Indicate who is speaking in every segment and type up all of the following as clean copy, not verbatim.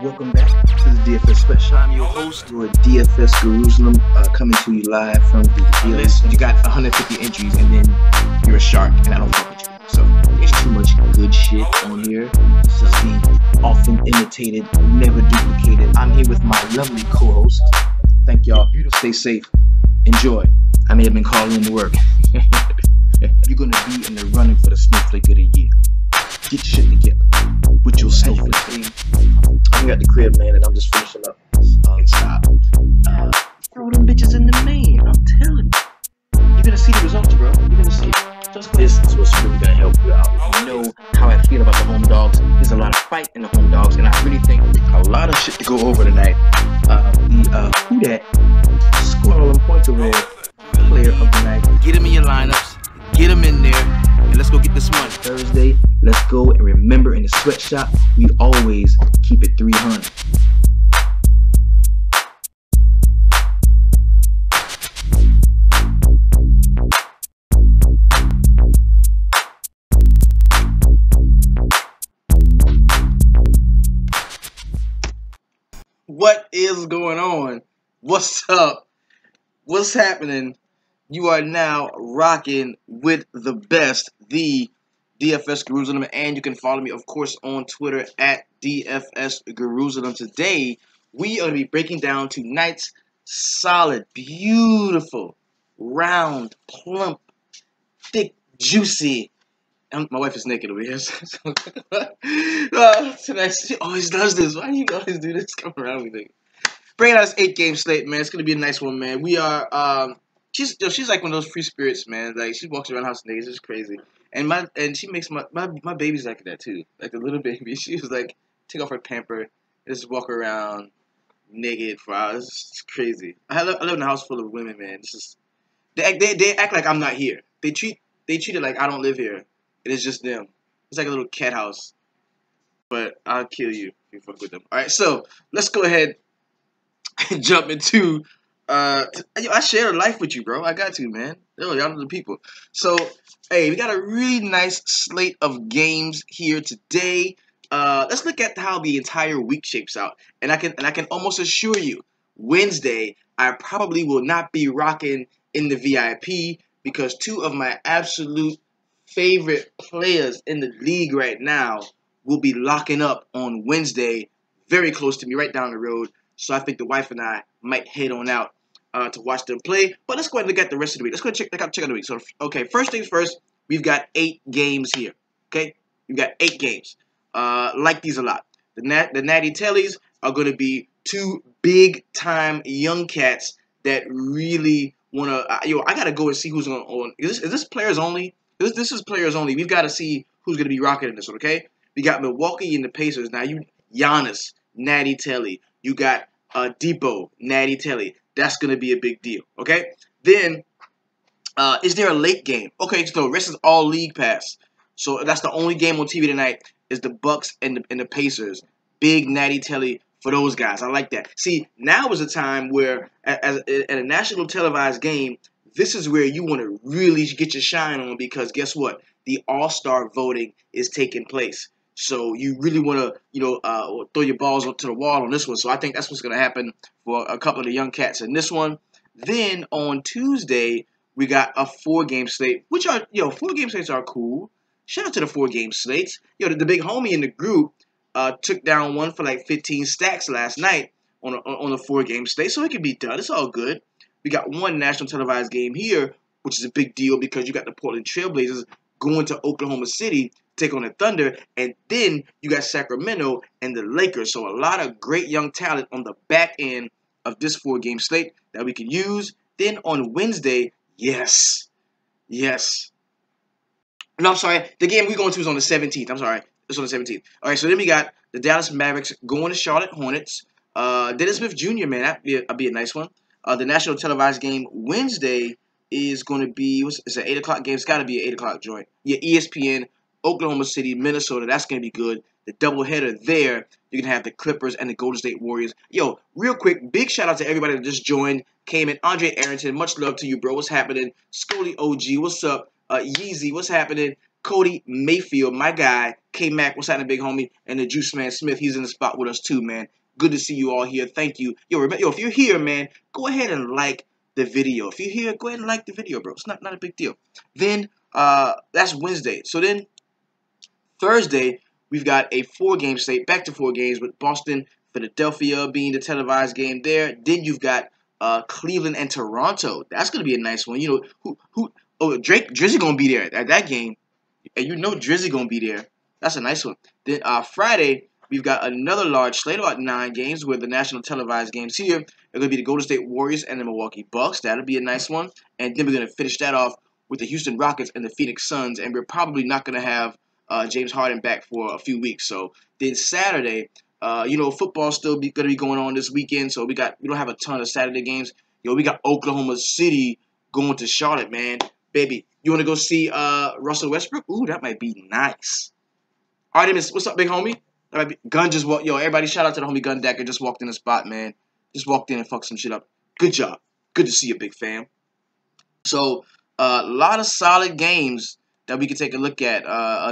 Speaker 1: Welcome back to the DFS Special. I'm your host, your DFS Jerusalem, coming to you live from the list. You got 150 entries, and then you're a shark, and I don't fuck with you. So there's too much good shit on here. This is the often imitated, never duplicated. I'm here with my lovely co-host. Thank y'all. Stay safe. Enjoy. I may have been calling in to work. You're gonna be in the running for the Snowflake of the Year. Get your shit together with your snowflake. I'm at the crib, man, and I'm just finishing up. Stop. Throw them bitches in the main. I'm telling you. You're gonna see the results, bro. You're gonna see it. Just this is what's really gonna help you out. You know how I feel about the home dogs. There's a lot of fight in the home dogs, and I really think a lot of shit to go over tonight. Who that scored all them points over there? Player of the night. Get him in your lineups. Get him in there. And let's go get this money. Thursday, let's go, and remember, in the sweatshop, we always keep it 300. What is going on? What's up? What's happening? You are now rocking with the best, the DFS Jerusalem, and you can follow me, of course, on Twitter at DFS Jerusalem. Today, we are going to be breaking down tonight's solid, beautiful, round, plump, thick, juicy. My wife is naked over here. Tonight, she always does this. Why do you always do this? Come around with me. Bringing out this 8-game slate, man. It's going to be a nice one, man. We are, she's like one of those free spirits, man. Like, she walks around the house naked. It's crazy. And she makes my baby's like that too. Like the little baby. She was like, take off her pamper, just walk around naked for hours. It's crazy. I live in a house full of women, man. It's just they act like I'm not here. They treat it like I don't live here. It is just them. It's like a little cat house. But I'll kill you if you fuck with them. Alright, so let's go ahead and jump into I share a life with you, bro. I got to, man. Y'all are the people. So, hey, we got a really nice slate of games here today. Let's look at how the entire week shapes out. And I can almost assure you, Wednesday, I probably will not be rocking in the VIP because two of my absolute favorite players in the league right now will be locking up on Wednesday, very close to me, right down the road. So I think the wife and I might head on out to watch them play. But let's go ahead and look at the rest of the week. Let's go check out the week. So, okay, first things first, we've got 8 games here. Okay? We've got 8 games. Like these a lot. The Natty Tellies are going to be 2 big-time young cats that really want to... I got to go and see who's on. Is this players only? This is players only. We've got to see who's going to be rocking in this one, okay? We got Milwaukee and the Pacers. Now, Giannis, Natty Telly. You got Depot, Natty Telly. That's going to be a big deal, okay? Then, is there a late game? Okay, so the rest is all league pass. So that's the only game on TV tonight is the Bucks and the Pacers. Big Natty Telly for those guys. I like that. See, now is a time where, at a national televised game, this is where you want to really get your shine on because guess what? The All-Star voting is taking place. So you really want to, throw your balls up to the wall on this one. So I think that's what's going to happen for a couple of the young cats in this one. Then on Tuesday, we got a 4-game slate, which are, 4-game slates are cool. Shout out to the 4-game slates. The big homie in the group took down one for like 15 stacks last night on a 4-game slate. So it can be done. It's all good. We got one national televised game here, which is a big deal because you got the Portland Trailblazers going to Oklahoma City, take on the Thunder, and then you got Sacramento and the Lakers. So a lot of great young talent on the back end of this 4-game slate that we can use. Then on Wednesday, yes. No, I'm sorry. The game we're going to is on the 17th. I'm sorry. It's on the 17th. All right, so then we got the Dallas Mavericks going to Charlotte Hornets. Dennis Smith Jr., man, that'd be a nice one. The national televised game Wednesday is going to be, it's an 8 o'clock game. It's got to be an 8 o'clock joint. Yeah, ESPN, Oklahoma City, Minnesota. That's going to be good. The doubleheader there, you're going to have the Clippers and the Golden State Warriors. Yo, real quick, big shout out to everybody that just joined, came in. Andre Arrington, much love to you, bro. What's happening? Scully OG, what's up? Yeezy, what's happening? Cody Mayfield, my guy. K-Mac, what's happening, big homie? And the Juice Man Smith, he's in the spot with us too, man. Good to see you all here. Thank you. Yo, remember, if you're here, man, go ahead and like the video. If you're here, go ahead and like the video, bro. It's not a big deal. Then, that's Wednesday. So then, Thursday, we've got a 4-game slate, back to 4 games with Boston, Philadelphia being the televised game there. Then you've got Cleveland and Toronto. That's gonna be a nice one. You know Drizzy gonna be there at that game, and you know Drizzy gonna be there. That's a nice one. Then Friday we've got another large slate, about 9 games, with the national televised games here are gonna be the Golden State Warriors and the Milwaukee Bucks. That'll be a nice one. And then we're gonna finish that off with the Houston Rockets and the Phoenix Suns. And we're probably not gonna have James Harden back for a few weeks. So then Saturday, football's still going to be going on this weekend. So we don't have a ton of Saturday games. We got Oklahoma City going to Charlotte, man. Baby, you want to go see Russell Westbrook? Ooh, that might be nice. Artemis, what's up, big homie? That might be, Gun just walked. Yo, everybody, shout out to the homie Gun Decker. Just walked in the spot, man. Just walked in and fucked some shit up. Good job. Good to see you, big fam. So a lot of solid games that we can take a look at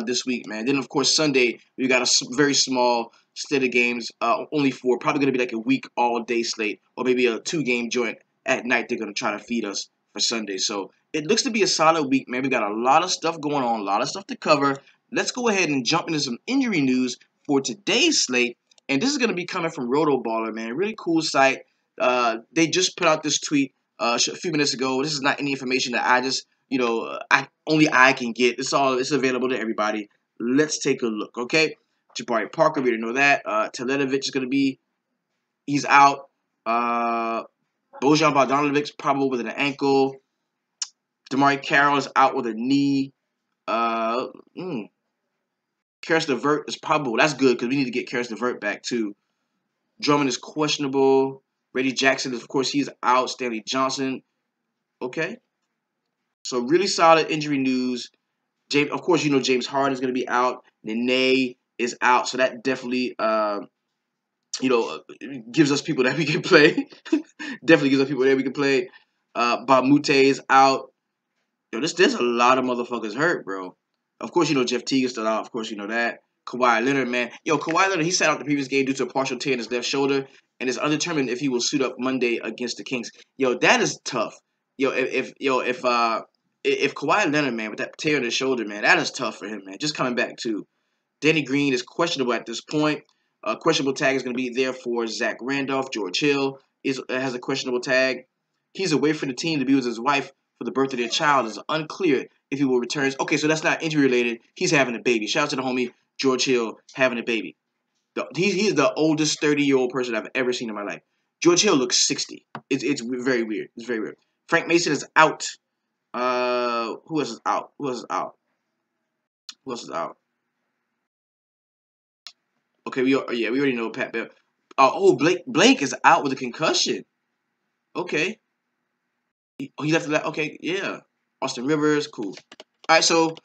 Speaker 1: this week, man. Then, of course, Sunday, we got a very small slate of games, only 4. Probably going to be like a week all-day slate, or maybe a 2-game joint at night they're going to try to feed us for Sunday. So it looks to be a solid week, man. We got a lot of stuff going on, a lot of stuff to cover. Let's go ahead and jump into some injury news for today's slate. And this is going to be coming from Rotoballer, man. Really cool site. They just put out this tweet a few minutes ago. This is not any information that I just... only I can get. It's available to everybody. Let's take a look, okay? Jabari Parker, we already know that. Teletovic is going to be, he's out. Bojan Bogdanovic's probable with an ankle. DeMarcus Carroll is out with a knee. Karis LeVert is probable. That's good because we need to get Karis LeVert back too. Drummond is questionable. Reggie Jackson is, of course, he's out. Stanley Johnson. Okay. So really solid injury news. Of course, James Harden is going to be out. Nene is out. So that definitely, gives us people that we can play. Definitely gives us people that we can play. Bamute is out. There's a lot of motherfuckers hurt, bro. Of course, Jeff Teague is still out. Of course, you know that. Kawhi Leonard, man. Kawhi Leonard, he sat out the previous game due to a partial tear in his left shoulder, and is undetermined if he will suit up Monday against the Kings. That is tough. If Kawhi Leonard, man, with that tear in his shoulder, man, that is tough for him, man. Just coming back too. Danny Green is questionable at this point. Questionable tag is going to be there for Zach Randolph. George Hill has a questionable tag. He's away from the team to be with his wife for the birth of their child. It's unclear if he will return. Okay, so that's not injury related. He's having a baby. Shout out to the homie George Hill having a baby. He's the oldest 30-year-old person I've ever seen in my life. George Hill looks 60. It's very weird. It's very weird. Frank Mason is out. Who else is out? Who else is out? Okay, we already know Pat Bev. Blake is out with a concussion. Okay. He left that. Okay, yeah. Austin Rivers, cool. All right, so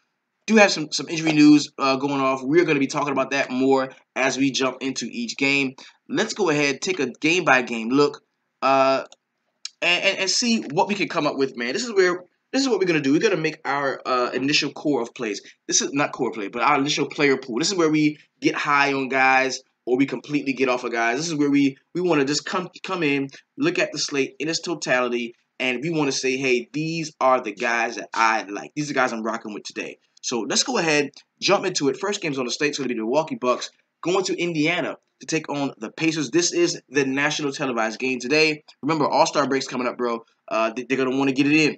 Speaker 1: do have some injury news going off. We're going to be talking about that more as we jump into each game. Let's go ahead, take a game-by-game look, and see what we can come up with, man. This is what we're going to do. We're going to make our initial core of plays. This is not core play, but our initial player pool. This is where we get high on guys or we completely get off of guys. This is where we want to just come in, look at the slate in its totality, and we want to say, hey, these are the guys that I like. These are the guys I'm rocking with today. So let's go ahead, jump into it. First game's on the slate. It's going to be the Milwaukee Bucks going to Indiana to take on the Pacers. This is the national televised game today. Remember, All-Star break's coming up, bro. They're going to want to get it in.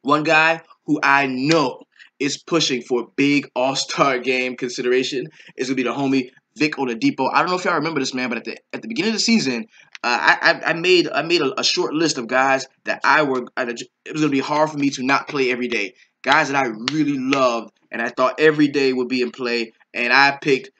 Speaker 1: One guy who I know is pushing for big All-Star game consideration is going to be the homie Vic Oladipo. I don't know if y'all remember this, man, but at the beginning of the season, I made a short list of guys that it was going to be hard for me to not play every day. Guys that I really loved and I thought every day would be in play, and I picked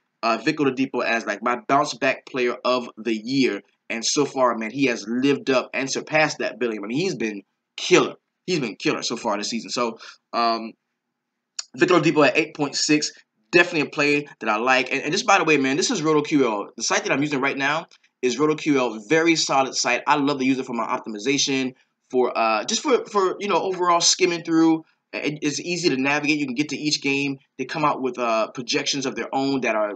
Speaker 1: Vic Oladipo as like my bounce back player of the year. And so far, man, he has lived up and surpassed that billing. I mean, he's been killer. He's been killer so far this season. So, Vic Oladipo at 8.6, definitely a play that I like. And just by the way, man, this is RotoQL. The site that I'm using right now is RotoQL. Very solid site. I love to use it for my optimization, for overall skimming through, It's easy to navigate. You can get to each game. They come out with projections of their own that are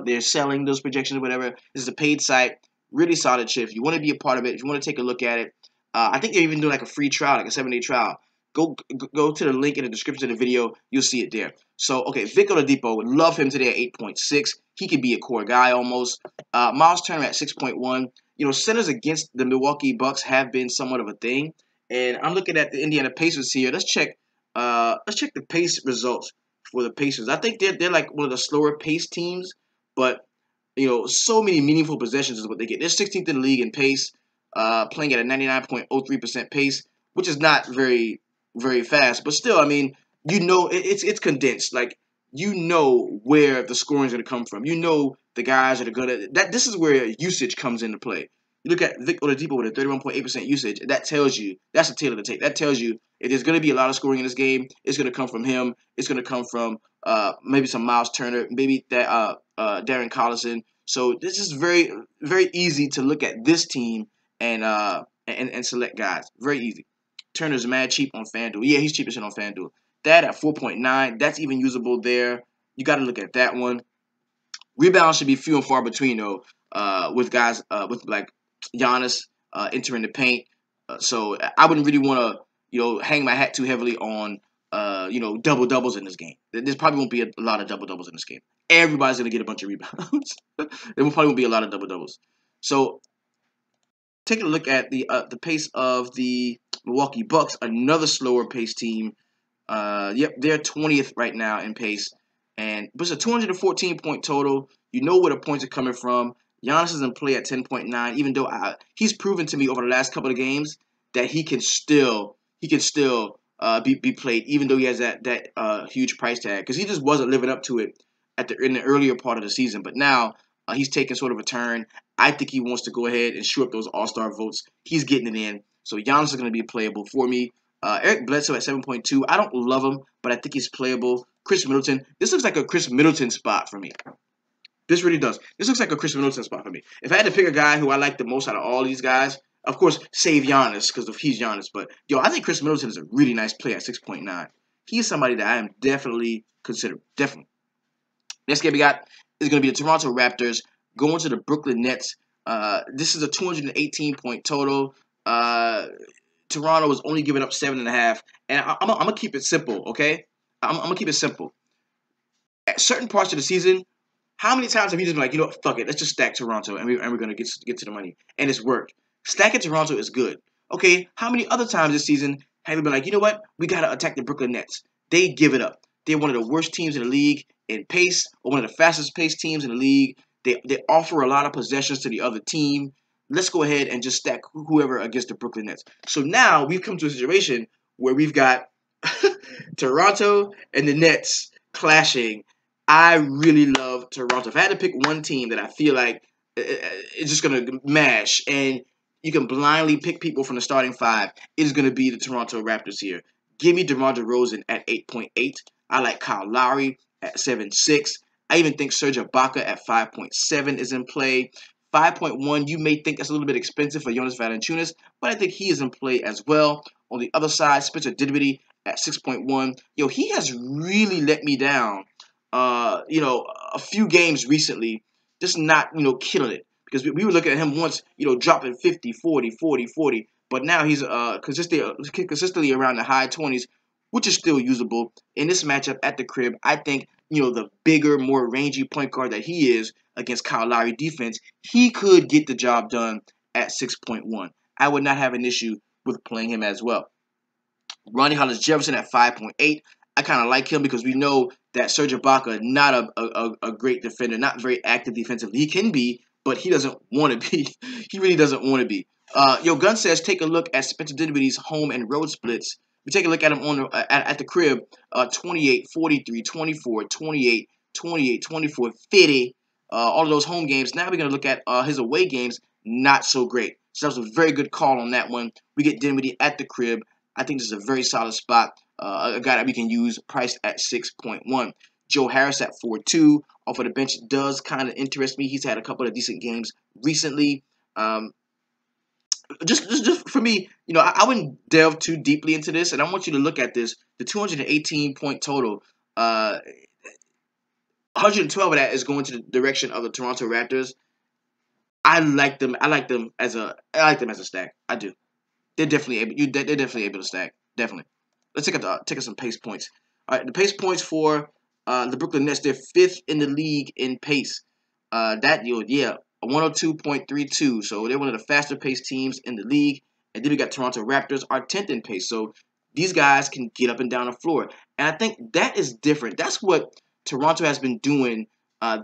Speaker 1: they're selling those projections or whatever. This is a paid site. Really solid shit. If you want to be a part of it, if you want to take a look at it, I think they're even doing like a free trial, like a 7-day trial. Go to the link in the description of the video. You'll see it there. So, okay, Vic Oladipo, love him today at 8.6. He could be a core guy almost. Miles Turner at 6.1. You know, centers against the Milwaukee Bucks have been somewhat of a thing. And I'm looking at the Indiana Pacers here. Let's check the pace results for the Pacers. I think they're like one of the slower pace teams, but you know, so many meaningful possessions is what they get. They're 16th in the league in pace, playing at a 99.03% pace, which is not very fast, but still, I mean, you know, it's condensed. Like, you know where the scoring is going to come from. You know the guys that are going to that. This is where usage comes into play. You look at Vic Oladipo with a 31.8% usage. That tells you, that's a tail of the tape. That tells you if there's going to be a lot of scoring in this game, it's going to come from him. It's going to come from maybe some Miles Turner, maybe that Darren Collison. So this is very easy to look at this team and select guys. Very easy. Turner's mad cheap on FanDuel. Yeah, he's cheapest on FanDuel. That at 4.9, that's even usable there. You got to look at that one. Rebounds should be few and far between though. With guys with like Giannis entering the paint. So I wouldn't really want to hang my hat too heavily on double doubles in this game. There probably won't be a lot of double doubles in this game. Everybody's gonna get a bunch of rebounds. There probably won't be a lot of double doubles. So take a look at the pace of the Milwaukee Bucks, another slower pace team. Yep, they're 20th right now in pace. But it's a 214-point total. You know where the points are coming from. Giannis is in play at 10.9, even though he's proven to me over the last couple of games that he can still be played, even though he has that huge price tag, because he just wasn't living up to it in the earlier part of the season. But now he's taking sort of a turn. I think he wants to go ahead and shoot up those All-Star votes. He's getting it in. So Giannis is going to be playable for me. Eric Bledsoe at 7.2. I don't love him, but I think he's playable. Khris Middleton. This looks like a Khris Middleton spot for me. This really does. This looks like a Khris Middleton spot for me. If I had to pick a guy who I like the most out of all these guys, of course, save Giannis because he's Giannis. But, I think Khris Middleton is a really nice play at 6.9. He's somebody that I am definitely considering. Definitely. Next game we got is going to be the Toronto Raptors going to the Brooklyn Nets. This is a 218-point total. Toronto is only giving up 7.5. And I'm going to keep it simple, okay? I'm going to keep it simple. At certain parts of the season, how many times have you just been like, you know what, fuck it, let's just stack Toronto and we're going to get to the money. And it's worked. Stacking Toronto is good. Okay, how many other times this season have you been like, you know what, we got to attack the Brooklyn Nets? They give it up. They're one of the worst teams in the league in pace, or one of the fastest paced teams in the league. They offer a lot of possessions to the other team. Let's go ahead and just stack whoever against the Brooklyn Nets. So now we've come to a situation where we've got Toronto and the Nets clashing. I really love Toronto. If I had to pick one team that I feel like it's just going to mash and you can blindly pick people from the starting five, it is going to be the Toronto Raptors here. Give me DeMar DeRozan at 8.8. I like Kyle Lowry at 7.6. I even think Serge Ibaka at 5.7 is in play. 5.1, you may think that's a little bit expensive for Jonas Valanciunas, but I think he is in play as well. On the other side, Spencer Dinwiddie at 6.1. He has really let me down. A few games recently, just not, killing it. Because we were looking at him once, dropping 50, 40, 40, 40. But now he's consistently around the high 20s, which is still usable. In this matchup at the crib, I think, the bigger, more rangy point guard that he is against Kyle Lowry defense, he could get the job done at 6.1. I would not have an issue with playing him as well. Ronnie Hollis-Jefferson at 5.8. I kind of like him because we know that Serge Ibaka, not a great defender, not very active defensively. He can be, but he doesn't want to be. He really doesn't want to be. Gun says, take a look at Spencer Dinwiddie's home and road splits. We take a look at him at the crib, 28, 43, 24, 28, 28, 24, 50. All of those home games. Now we're going to look at his away games. Not so great. So that was a very good call on that one. We get Dinwiddie at the crib. I think this is a very solid spot. A guy that we can use, priced at 6.1. Joe Harris at 4.2. Off of the bench does kind of interest me. He's had a couple of decent games recently. just for me, I wouldn't delve too deeply into this, and I want you to look at this. The 218 point total, 112 of that is going to the direction of the Toronto Raptors. I like them. I like them as a stack. I do. They're definitely able. They're definitely able to stack. Definitely. Let's take some pace points. All right, the pace points for the Brooklyn Nets. They're fifth in the league in pace. 102.32. So they're one of the faster paced teams in the league. And then we got Toronto Raptors are 10th in pace. So these guys can get up and down the floor. And I think that is different. That's what Toronto has been doing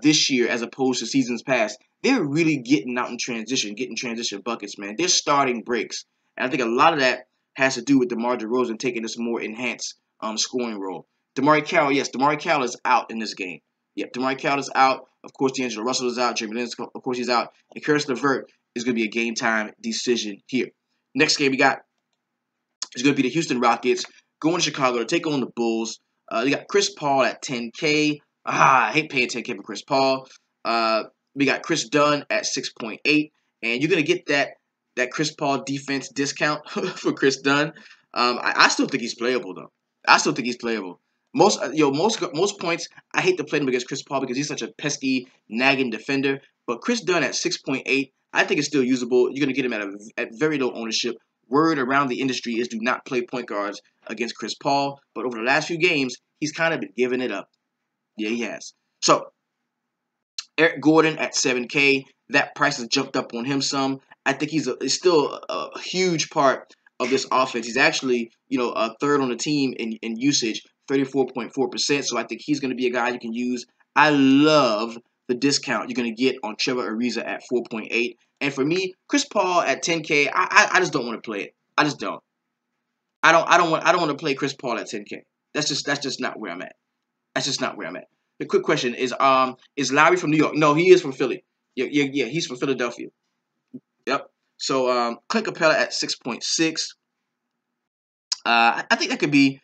Speaker 1: this year as opposed to seasons past. They're really getting out in transition, getting transition buckets, man. They're starting breaks. And I think a lot of that has to do with DeMar DeRozan taking this more enhanced scoring role. DeMar Carroll is out in this game. Yep, DeMar Carroll is out. Of course, D'Angelo Russell is out. Jeremy Lin, of course, he's out. And Khris Middleton is going to be a game-time decision here. Next game we got is going to be the Houston Rockets going to Chicago to take on the Bulls. We got Chris Paul at 10K. I hate paying 10K for Chris Paul. We got Chris Dunn at 6.8. And you're going to get that Chris Paul defense discount for Chris Dunn. I still think he's playable, though. I still think he's playable. Most points, I hate to play him against Chris Paul because he's such a pesky, nagging defender. But Chris Dunn at 6.8, I think it's still usable. You're going to get him at very low ownership. Word around the industry is do not play point guards against Chris Paul. But over the last few games, he's kind of been giving it up. Yeah, he has. So, Eric Gordon at 7K. That price has jumped up on him some. I think he's still a huge part of this offense. He's actually, third on the team in usage, 34.4%. So I think he's going to be a guy you can use. I love the discount you're going to get on Trevor Ariza at 4.8. And for me, Chris Paul at 10K, I just don't want to play it. I just don't. I don't want to play Chris Paul at 10K. That's just not where I'm at. That's just not where I'm at. The quick question is Lowry from New York? No, he is from Philly. Yeah, he's from Philadelphia. Yep. So Clint Capella at 6.6. I think that could be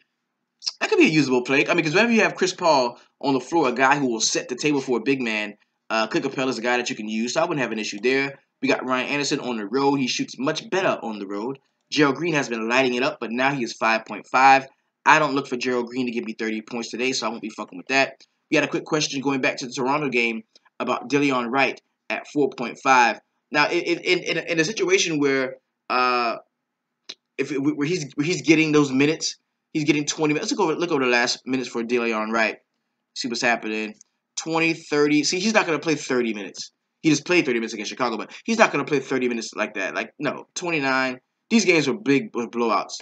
Speaker 1: a usable play. I mean, because whenever you have Chris Paul on the floor, a guy who will set the table for a big man, Clint Capella is a guy that you can use. So I wouldn't have an issue there. We got Ryan Anderson on the road. He shoots much better on the road. Gerald Green has been lighting it up, but now he is 5.5. I don't look for Gerald Green to give me 30 points today, so I won't be fucking with that. We had a quick question going back to the Toronto game about Delon Wright at 4.5. Now, in a situation where where he's getting those minutes, he's getting 20 minutes. Let's look over the last minutes for Delon Wright. See what's happening. 20, 30. See, he's not going to play 30 minutes. He just played 30 minutes against Chicago, but he's not going to play 30 minutes like that. Like, no, 29. These games were big blowouts.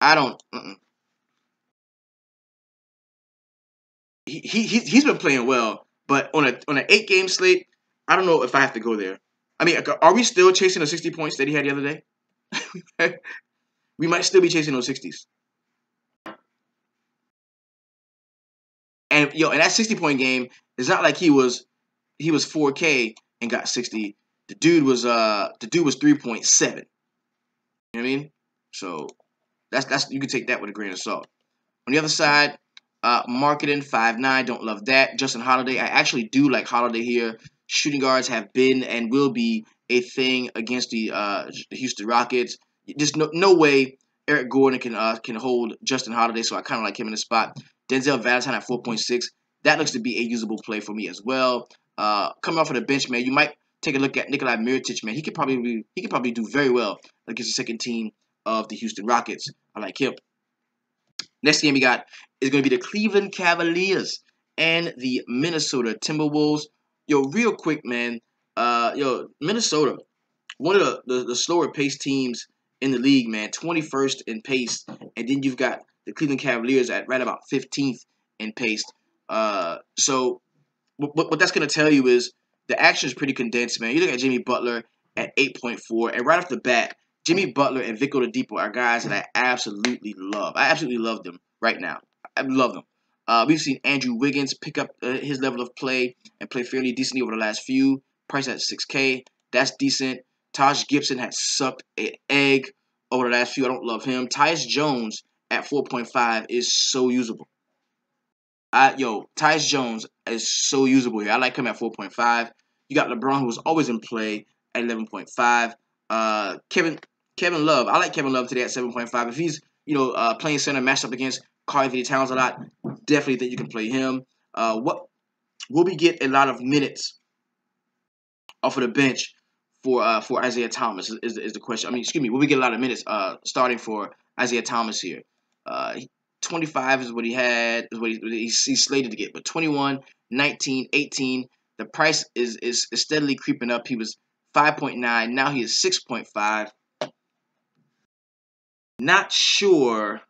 Speaker 1: I don't. He's been playing well, but on an 8-game slate, I don't know if I have to go there. I mean, are we still chasing the 60 points that he had the other day? We might still be chasing those 60s. And in that 60-point game, it's not like he was 4K and got 60. The dude was 3.7. You know what I mean? So that's you can take that with a grain of salt. On the other side, Marketing 5'9", don't love that. Justin Holiday, I actually do like Holiday here. Shooting guards have been and will be a thing against the Houston Rockets. There's no way Eric Gordon can hold Justin Holiday, so I kind of like him in the spot. Denzel Valentine at 4.6. That looks to be a usable play for me as well. Coming off of the bench, man, you might take a look at Nikolai Mirotic, man. He could probably do very well against the second team of the Houston Rockets. I like him. Next game we got is going to be the Cleveland Cavaliers and the Minnesota Timberwolves. Real quick, man. Minnesota, one of the slower paced teams in the league, man. 21st in pace, and then you've got the Cleveland Cavaliers at right about 15th in pace. So what that's going to tell you is the action is pretty condensed, man. You look at Jimmy Butler at 8.4, and right off the bat, Jimmy Butler and Vic Oladipo are guys that I absolutely love. I absolutely love them right now. I love them. We've seen Andrew Wiggins pick up his level of play and play fairly decently over the last few. Price at 6K. That's decent. Taj Gibson has sucked an egg over the last few. I don't love him. Tyus Jones at 4.5 is so usable. Tyus Jones is so usable here. I like him at 4.5. You got LeBron, who was always in play at 11.5. Kevin Love. I like Kevin Love today at 7.5. If he's playing center matched up against Karl Anthony Towns a lot, definitely think you can play him. What will we get a lot of minutes off of the bench for Isaiah Thomas is the question. I mean, excuse me, will we get a lot of minutes starting for Isaiah Thomas here? 25 is what he had, is what he's slated to get, but 21, 19, 18. The price is steadily creeping up. He was 5.9. Now he is 6.5. Not sure.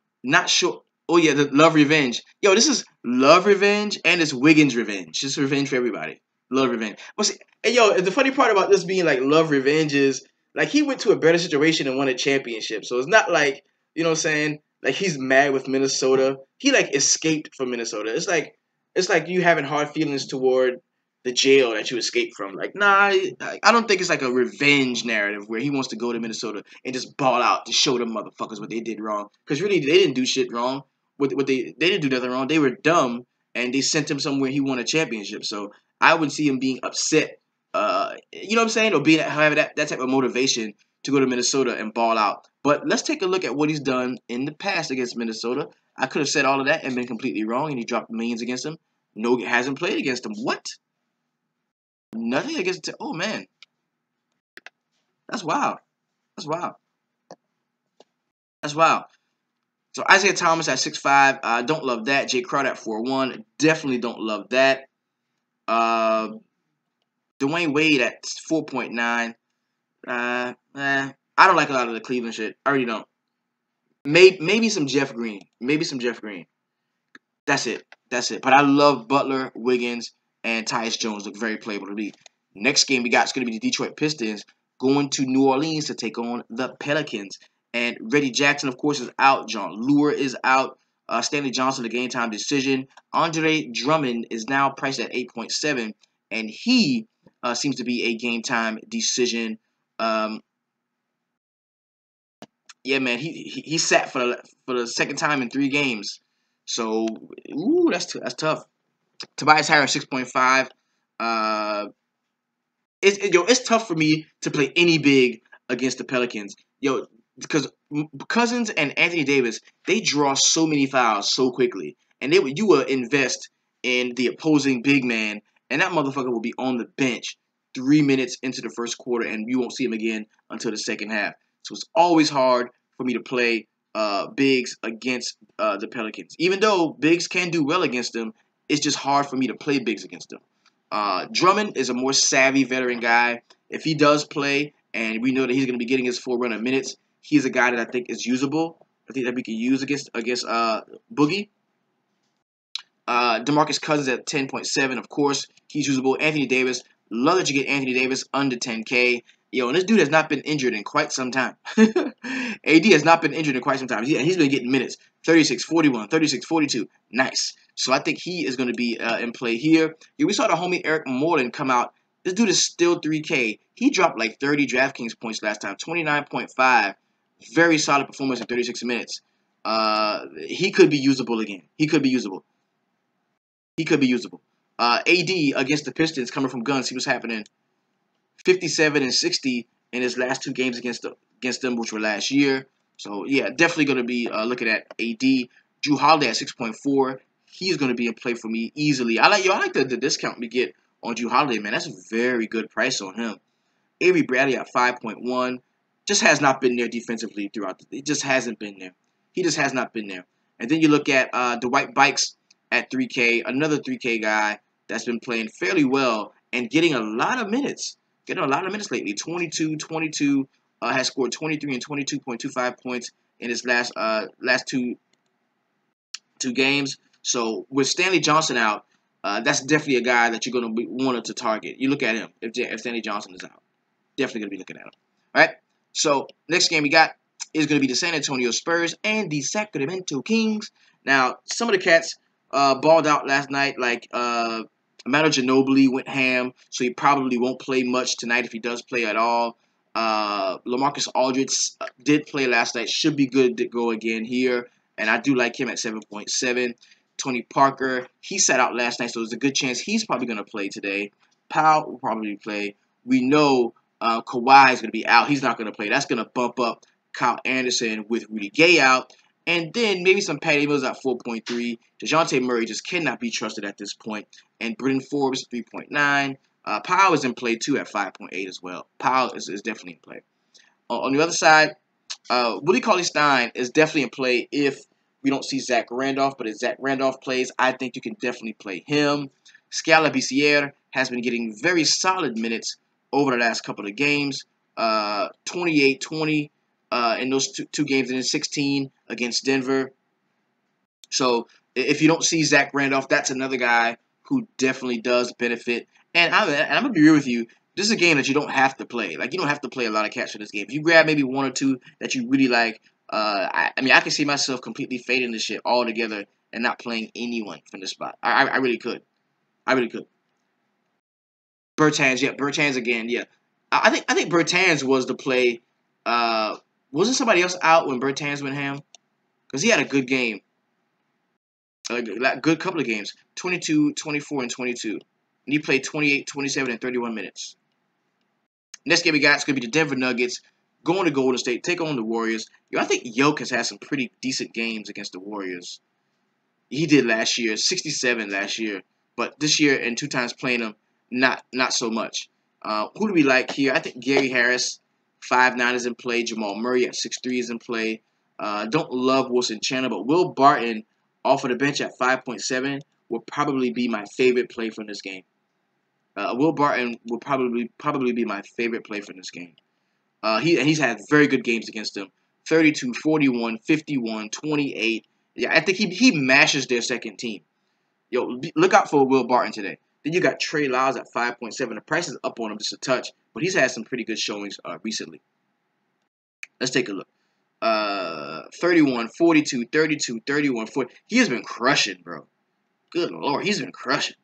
Speaker 1: Oh yeah, the Love Revenge. Yo, this is Love Revenge and it's Wiggins Revenge. This is revenge for everybody. Love Revenge. But see, hey, yo, the funny part about this being like Love Revenge is like he went to a better situation and won a championship. So it's not like, you know what I'm saying, like he's mad with Minnesota. He like escaped from Minnesota. It's like you having hard feelings toward the jail that you escaped from. Like, nah, I don't think it's like a revenge narrative where he wants to go to Minnesota and just ball out to show them motherfuckers what they did wrong. Because really, they didn't do shit wrong. They didn't do nothing wrong. They were dumb, and they sent him somewhere he won a championship. So I wouldn't see him being upset. You know what I'm saying? Or having that type of motivation to go to Minnesota and ball out. But let's take a look at what he's done in the past against Minnesota. I could have said all of that and been completely wrong, and he dropped millions against him. No, hasn't played against him. What? Nothing against. Oh man, that's wild. That's wild. That's wild. So Isaiah Thomas at 6'5". Don't love that. Jay Crowder at 4'1". Definitely don't love that. Dwayne Wade at 4.9. I don't like a lot of the Cleveland shit. I already don't. Maybe some Jeff Green. Maybe some Jeff Green. That's it. That's it. But I love Butler, Wiggins, and Tyus Jones. Look very playable to me. Next game we got is going to be the Detroit Pistons going to New Orleans to take on the Pelicans. And Reggie Jackson, of course, is out. John Lure is out. Stanley Johnson, the game time decision. Andre Drummond is now priced at 8.7, and he seems to be a game time decision. Yeah, man, he sat for the second time in 3 games. So, ooh, that's tough. Tobias Harris 6.5. It's tough for me to play any big against the Pelicans. Because Cousins and Anthony Davis, they draw so many fouls so quickly, and you will invest in the opposing big man, and that motherfucker will be on the bench 3 minutes into the first quarter, and you won't see him again until the second half. So it's always hard for me to play bigs against the Pelicans. Even though bigs can do well against them, it's just hard for me to play bigs against them. Drummond is a more savvy veteran guy. If he does play, and we know that he's going to be getting his full run of minutes, he's a guy that I think is usable. I think that we can use against Boogie. DeMarcus Cousins at 10.7, of course, he's usable. Anthony Davis, love that you get Anthony Davis under 10K. And this dude has not been injured in quite some time. AD has not been injured in quite some time. He's been getting minutes. 36, 41, 36, 42. Nice. So I think he is going to be in play here. We saw the homie Eric Moreland come out. This dude is still 3K. He dropped like 30 DraftKings points last time. 29.5. Very solid performance in 36 minutes. He could be usable again. He could be usable. AD against the Pistons coming from guns. See what's happening. 57 and 60 in his last 2 games against them, which were last year. So, yeah, definitely going to be looking at AD. Jrue Holiday at 6.4. He's going to be in play for me easily. I like the discount we get on Jrue Holiday, man. That's a very good price on him. Avery Bradley at 5.1. Just has not been there defensively throughout. It just hasn't been there. He just has not been there. And then you look at Dwight Bikes at 3K. Another 3K guy that's been playing fairly well and getting a lot of minutes. Lately. 22, has scored 23 and 22.25 points in his last two games. So with Stanley Johnson out, that's definitely a guy that you're going to be wanted to target. You look at him if Stanley Johnson is out. Definitely going to be looking at him. All right. So next game we got is going to be the San Antonio Spurs and the Sacramento Kings. Now, some of the cats balled out last night, like Manu Ginobili went ham, so he probably won't play much tonight if he does play at all. LaMarcus Aldridge did play last night, should be good to go again here, and I do like him at 7.7. Tony Parker, he sat out last night, so there's a good chance he's probably going to play today. Powell will probably play. We know Kawhi is going to be out. He's not going to play. That's going to bump up Kyle Anderson with Rudy Gay out. And then maybe some Patty Mills at 4.3. DeJounte Murray just cannot be trusted at this point. And Britton Forbes, 3.9. Powell is in play, too, at 5.8 as well. Powell is definitely in play. On the other side, Willie Cauley-Stein is definitely in play if we don't see Zach Randolph. But if Zach Randolph plays, I think you can definitely play him. Scala Bissiere has been getting very solid minutes over the last couple of games. 28-20 in those two games, and then 16 against Denver. So if you don't see Zach Randolph, that's another guy who definitely does benefit. And I'm going to be real with you. This is a game that you don't have to play. Like, you don't have to play a lot of catch for this game. If you grab maybe one or two that you really like, I mean, I can see myself completely fading this shit altogether and not playing anyone from this spot. I really could. I really could. Bertans, yeah, Bertans again, yeah. I think Bertans was the play. Wasn't somebody else out when Bertans went ham? Because he had a good game. A good couple of games. 22, 24, and 22. And he played 28, 27, and 31 minutes. Next game we got is going to be the Denver Nuggets going to Golden State, take on the Warriors. Yo, I think Yoke has had some pretty decent games against the Warriors. He did last year, 67 last year. But this year, and 2 times playing him, not so much. Who do we like here? I think Gary Harris, 5'9", is in play. Jamal Murray at 6'3" is in play. Don't love Wilson Chandler, but Will Barton off of the bench at 5.7 will probably be my favorite play from this game. Will Barton will probably be my favorite play from this game. He's had very good games against them. 32, 41, 51, 28. Yeah, I think he mashes their second team. Yo, look out for Will Barton today. Then you got Trey Lyles at 5.7. The price is up on him just a touch, but he's had some pretty good showings recently. Let's take a look. 31, 42, 32, 31, 40. He has been crushing, bro. Good Lord, he's been crushing.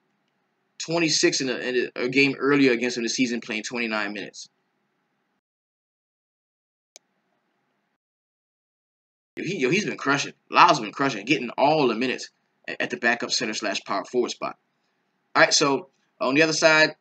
Speaker 1: 26 in a game earlier against him this season, playing 29 minutes. He's been crushing. Lyles been crushing, getting all the minutes at the backup center / power forward spot. All right, so on the other side,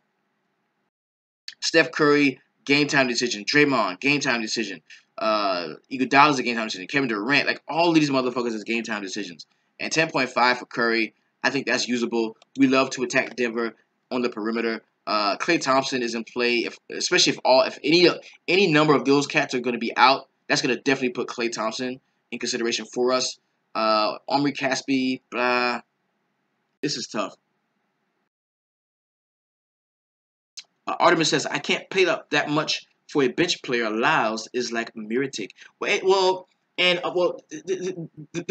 Speaker 1: Steph Curry, game time decision. Draymond, game time decision. Iguodala's a game time decision. Kevin Durant, like all these motherfuckers is game time decisions. And 10.5 for Curry. I think that's usable. We love to attack Denver on the perimeter. Klay Thompson is in play, especially if any number of those cats are going to be out. That's going to definitely put Klay Thompson in consideration for us. Omri Caspi, blah. This is tough. Artemis says, I can't pay up that much for a bench player. Lyles is like Miritic. The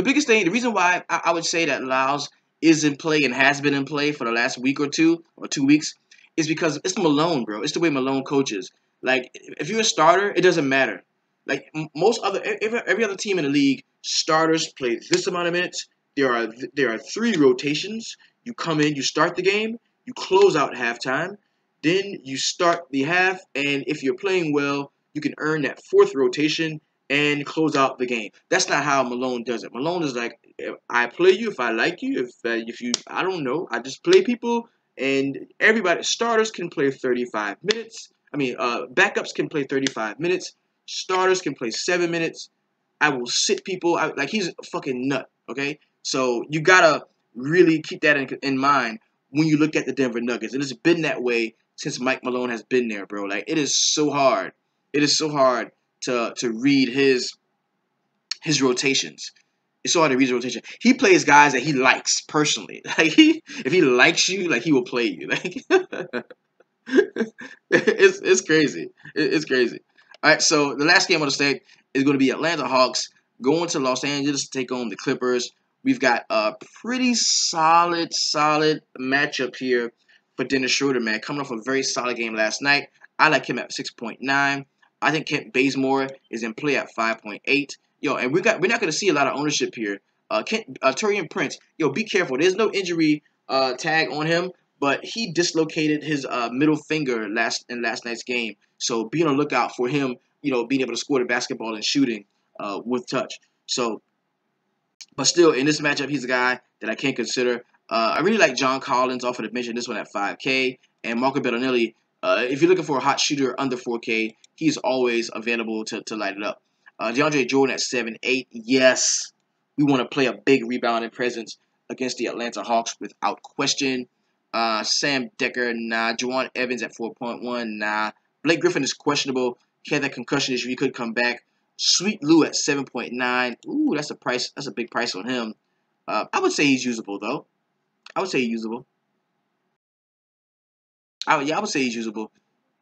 Speaker 1: biggest thing, the reason why I would say that Lyles is in play and has been in play for the last week or 2 weeks is because it's Malone, bro. It's the way Malone coaches. Like, if you're a starter, it doesn't matter. Like, every other team in the league, starters play this amount of minutes. There are 3 rotations. You come in, you start the game, you close out halftime, then you start the half, and if you're playing well, you can earn that 4th rotation and close out the game. That's not how Malone does it. Malone is like, I play you if I like you. If you, I don't know. I just play people, and everybody, starters can play 35 minutes. Backups can play 35 minutes. Starters can play 7 minutes. I will sit people out. Like, he's a fucking nut, okay? So you got to really keep that in mind when you look at the Denver Nuggets. And it's been that way since Mike Malone has been there, bro. Like, it is so hard. It is so hard to read his rotations. It's so hard to read his rotation. He plays guys that he likes personally. Like, if he likes you, like, he will play you. Like, it's crazy. It's crazy. All right, so the last game on the state is going to be Atlanta Hawks going to Los Angeles to take on the Clippers. We've got a pretty solid matchup here for Dennis Schroeder, man. Coming off a very solid game last night. I like him at 6.9. I think Kent Bazemore is in play at 5.8. Yo, and we're not going to see a lot of ownership here. Taurean Prince, yo, be careful. There's no injury tag on him, but he dislocated his middle finger in last night's game. So be on the lookout for him, being able to score the basketball and shooting with touch. So, but still, in this matchup, he's a guy that I can't consider. I really like John Collins off of the bench in this one at 5K. And Marco Bellinelli, If you're looking for a hot shooter under 4K, he's always available to light it up. DeAndre Jordan at 7'8". Yes, we want to play a big rebounding presence against the Atlanta Hawks without question. Sam Decker, nah. Juwan Evans at 4.1, nah. Blake Griffin is questionable. He had that concussion issue. He could come back. Sweet Lou at 7.9. Ooh, that's a price. That's a big price on him. I would say he's usable though. I would say he's usable. Yeah, I would say he's usable.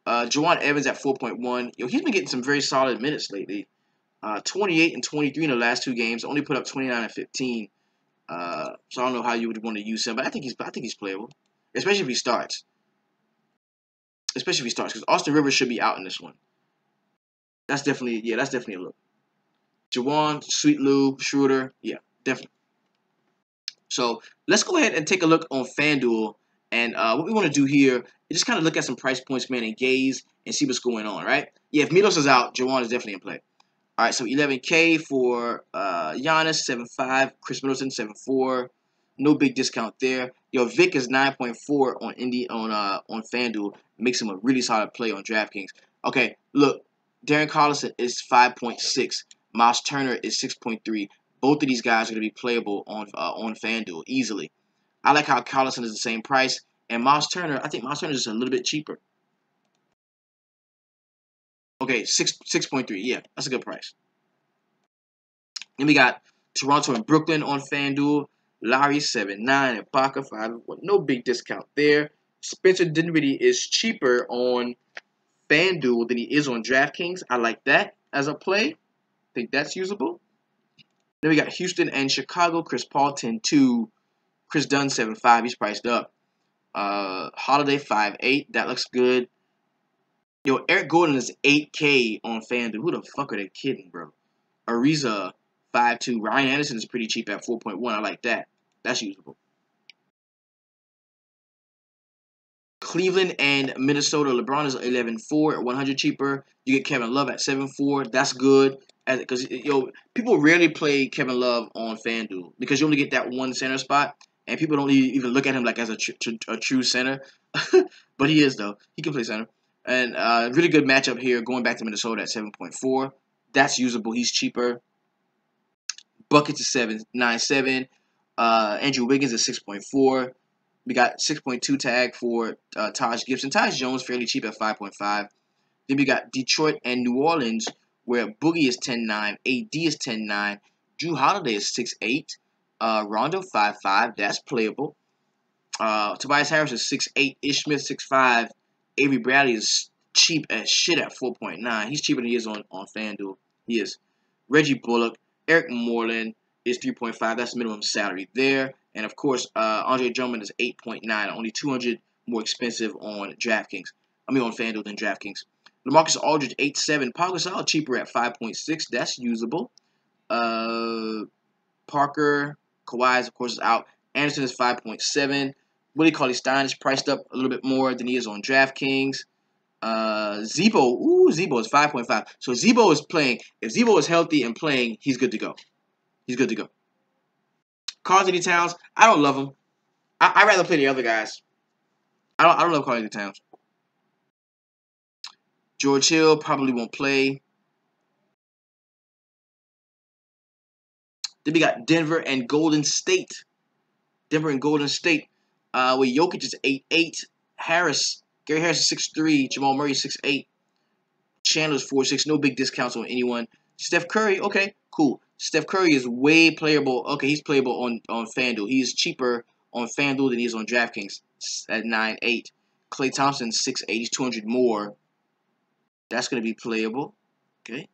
Speaker 1: Juwan Evans at 4.1. Yo, he's been getting some very solid minutes lately. 28 and 23 in the last 2 games. Only put up 29 and 15. So I don't know how you would want to use him, but I think he's playable, especially if he starts. Especially if he starts, because Austin Rivers should be out in this one. That's definitely a look. Juwan, Sweet Lou, Schroeder, yeah, definitely. So let's go ahead and take a look on FanDuel. And what we want to do here is just kind of look at some price points, man, and gaze and see what's going on, right? Yeah, if Milos is out, Juwan is definitely in play. All right, so 11K for Giannis, 7.5. Khris Middleton, 7.4. No big discount there. Yo, Vic is 9.4 on FanDuel. Makes him a really solid play on DraftKings. Okay, look, Darren Collison is 5.6. Miles Turner is 6.3. Both of these guys are going to be playable on FanDuel easily. I like how Collison is the same price, and Miles Turner, I think Miles Turner is just a little bit cheaper. Okay, 6.3. Yeah, that's a good price. Then we got Toronto and Brooklyn on FanDuel. Lowry 7.9 and Parker 5. No big discount there. Spencer Dinwiddie is cheaper on FanDuel than he is on DraftKings. I like that as a play. Think that's usable. Then we got Houston and Chicago. Chris Paul 10.2. Chris Dunn 7.5. He's priced up. Holiday 5.8. That looks good. Yo, Eric Gordon is 8K on FanDuel. Who the fuck are they kidding, bro? Ariza 5.2. Ryan Anderson is pretty cheap at 4.1. I like that. That's usable. Cleveland and Minnesota. LeBron is 11.4 at 100 cheaper. You get Kevin Love at 7.4. That's good. Because people rarely play Kevin Love on FanDuel because you only get that one center spot, and people don't even look at him like as a true center. But he is though. He can play center. And really good matchup here. Going back to Minnesota at 7.4. That's usable. He's cheaper. Buckets is 7.97. Andrew Wiggins is 6.4. We got 6.2 tag for Taj Gibson. Taj Jones fairly cheap at 5.5. Then we got Detroit and New Orleans, where Boogie is 10.9, AD is 10.9, Drew Holiday is 6.8, Rondo 5.5. That's playable. Tobias Harris is 6.8, Ish Smith 6.5, Avery Bradley is cheap as shit at 4.9. He's cheaper than he is on FanDuel. He is. Reggie Bullock, Eric Moreland is 3.5. That's the minimum salary there. And of course, Andre Drummond is 8.9, only 200 more expensive on DraftKings. I mean on FanDuel than DraftKings. LaMarcus Aldridge 8.7. Pau Gasol cheaper at 5.6. That's usable. Parker, Kawhi of course is out. Anderson is 5.7. Willie Cauley-Stein is priced up a little bit more than he is on DraftKings. Zebo is 5.5. So Zebo is playing. If Zebo is healthy and playing, he's good to go. He's good to go. Karl-Anthony Towns, I don't love him. I'd rather play the other guys. I don't love Karl-Anthony Towns. George Hill probably won't play. Then we got Denver and Golden State. Denver and Golden State. Where Jokic is 8.8. Gary Harris is 6.3. Jamal Murray is 6.8. Chandler's 4.6. No big discounts on anyone. Steph Curry, okay, cool. Steph Curry is way playable. Okay, he's playable on FanDuel. He's cheaper on FanDuel than he is on DraftKings at 9.8. Klay Thompson 6.8. He's 200 more. That's going to be playable. Okay.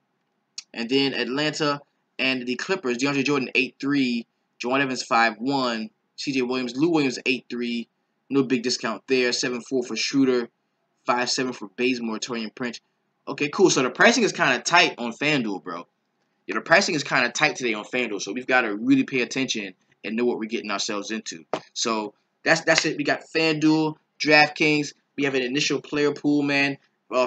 Speaker 1: And then Atlanta and the Clippers. DeAndre Jordan 8.3. Juwan Evans 5.1. CJ Williams. Lou Williams 8.3. No big discount there. 7.4 for Schroeder. 5.7 for Bazemore, Torian Prince. Okay, cool. So the pricing is kind of tight on FanDuel, bro. Yeah, the pricing is kind of tight today on FanDuel, so we've got to really pay attention and know what we're getting ourselves into. So that's it. We got FanDuel, DraftKings. We have an initial player pool, man.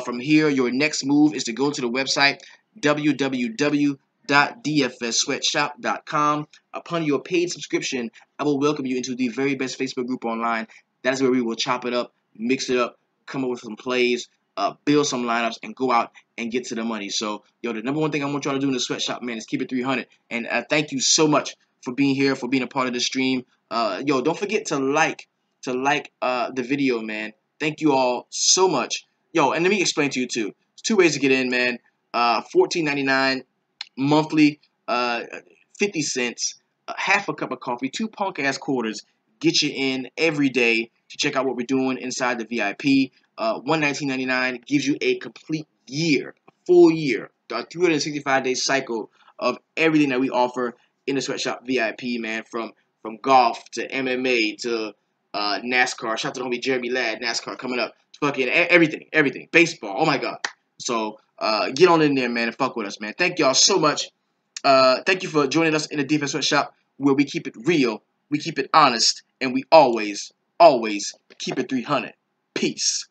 Speaker 1: From here, your next move is to go to the website www.dfssweatshop.com. Upon your paid subscription, I will welcome you into the very best Facebook group online. That is where we will chop it up, mix it up, come up with some plays, build some lineups, and go out and get to the money. So, yo, the number one thing I want y'all to do in the sweatshop, man, is keep it 300. And thank you so much for being here, for being a part of the stream. Yo, don't forget to like the video, man. Thank you all so much. Yo, and let me explain to you too. There's 2 ways to get in, man. $14.99 monthly, 50 cents, half a cup of coffee, 2 punk ass quarters. Get you in every day to check out what we're doing inside the VIP. $119.99 gives you a complete year, a full year, a 365-day cycle of everything that we offer in the sweatshop VIP, man. From golf to MMA to NASCAR. Shout out to the homie Jeremy Ladd, NASCAR coming up. Fucking everything. Baseball. Oh my God. So get on in there, man, and fuck with us, man. Thank y'all so much. Thank you for joining us in the Defense Sweatshop, where we keep it real, we keep it honest, and we always keep it 300. Peace.